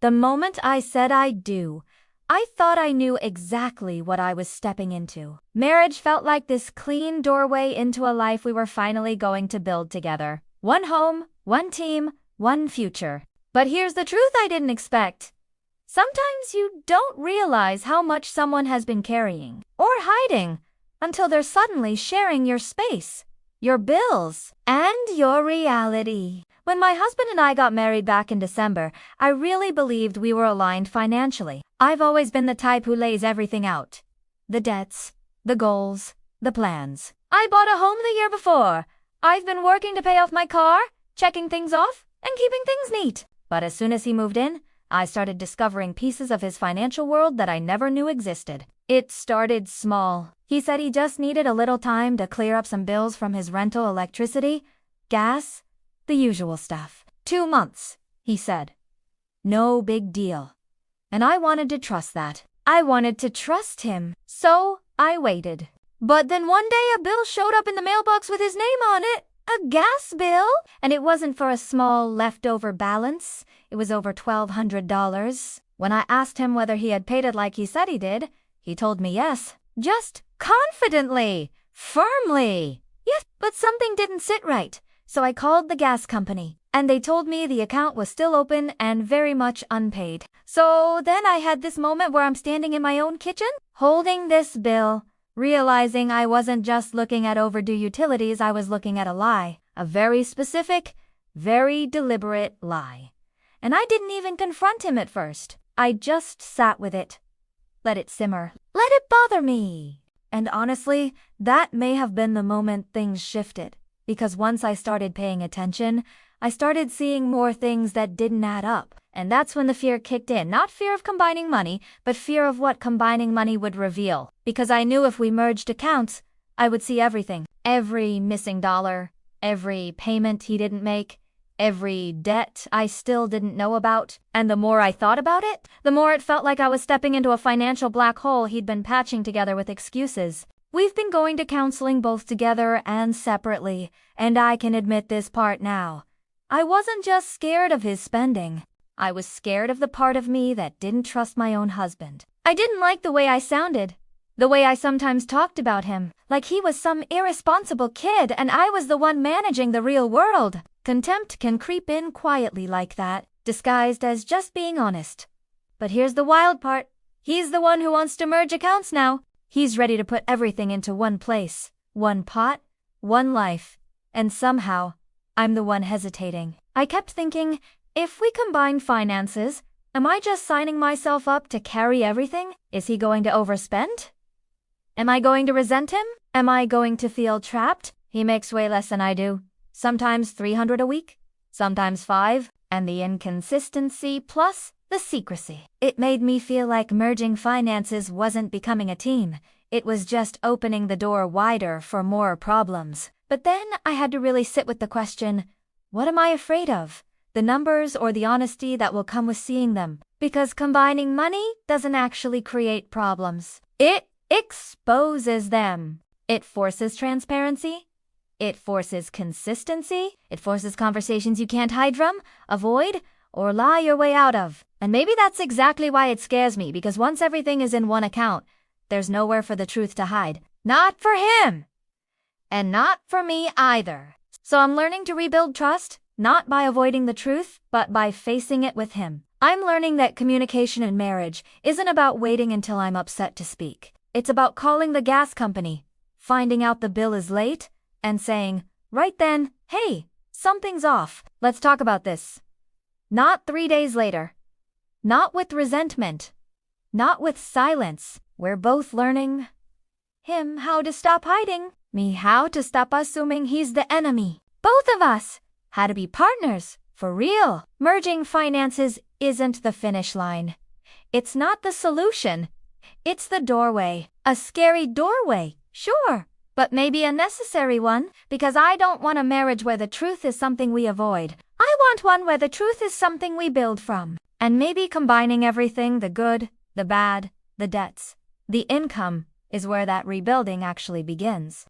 The moment I said I do, I thought I knew exactly what I was stepping into. Marriage felt like this clean doorway into a life we were finally going to build together. One home, one team, one future. But here's the truth I didn't expect. Sometimes you don't realize how much someone has been carrying or hiding until they're suddenly sharing your space, your bills, and your reality. When my husband and I got married back in December, I really believed we were aligned financially. I've always been the type who lays everything out. The debts, the goals, the plans. I bought a home the year before. I've been working to pay off my car, checking things off, and keeping things neat. But as soon as he moved in, I started discovering pieces of his financial world that I never knew existed. It started small. He said he just needed a little time to clear up some bills from his rental, electricity, gas, the usual stuff. 2 months, he said. No big deal. And I wanted to trust that. I wanted to trust him. So I waited. But then one day a bill showed up in the mailbox with his name on it. A gas bill? And it wasn't for a small leftover balance. It was over $1,200. When I asked him whether he had paid it like he said he did, he told me yes. Just confidently, firmly. Yes, but something didn't sit right. So I called the gas company, and they told me the account was still open and very much unpaid. So then I had this moment where I'm standing in my own kitchen, holding this bill, realizing I wasn't just looking at overdue utilities, I was looking at a lie. A very specific, very deliberate lie. And I didn't even confront him at first. I just sat with it. Let it simmer. Let it bother me. And honestly, that may have been the moment things shifted. Because once I started paying attention, I started seeing more things that didn't add up. And that's when the fear kicked in. Not fear of combining money, but fear of what combining money would reveal. Because I knew if we merged accounts, I would see everything. Every missing dollar, every payment he didn't make, every debt I still didn't know about. And the more I thought about it, the more it felt like I was stepping into a financial black hole he'd been patching together with excuses. We've been going to counseling both together and separately, and I can admit this part now. I wasn't just scared of his spending. I was scared of the part of me that didn't trust my own husband. I didn't like the way I sounded, the way I sometimes talked about him, like he was some irresponsible kid and I was the one managing the real world. Contempt can creep in quietly like that, disguised as just being honest. But here's the wild part. He's the one who wants to merge accounts now. He's ready to put everything into one place, one pot, one life. And somehow, I'm the one hesitating. I kept thinking, if we combine finances, am I just signing myself up to carry everything? Is he going to overspend? Am I going to resent him? Am I going to feel trapped? He makes way less than I do. Sometimes $300 a week, sometimes $5, and the inconsistency plus the secrecy. It made me feel like merging finances wasn't becoming a team. It was just opening the door wider for more problems. But then I had to really sit with the question, what am I afraid of? The numbers or the honesty that will come with seeing them? Because combining money doesn't actually create problems. It exposes them. It forces transparency. It forces consistency. It forces conversations you can't hide from, avoid, or lie your way out of. And maybe that's exactly why it scares me, because once everything is in one account, there's nowhere for the truth to hide. Not for him! And not for me either. So I'm learning to rebuild trust, not by avoiding the truth, but by facing it with him. I'm learning that communication in marriage isn't about waiting until I'm upset to speak. It's about calling the gas company, finding out the bill is late, and saying, right then, hey, something's off. Let's talk about this. Not 3 days later. Not with resentment. Not with silence. We're both learning. Him how to stop hiding. Me how to stop assuming he's the enemy. Both of us. How to be partners. For real. Merging finances isn't the finish line. It's not the solution. It's the doorway. A scary doorway, sure. But maybe a necessary one, because I don't want a marriage where the truth is something we avoid. I want one where the truth is something we build from. And maybe combining everything, the good, the bad, the debts, the income, is where that rebuilding actually begins.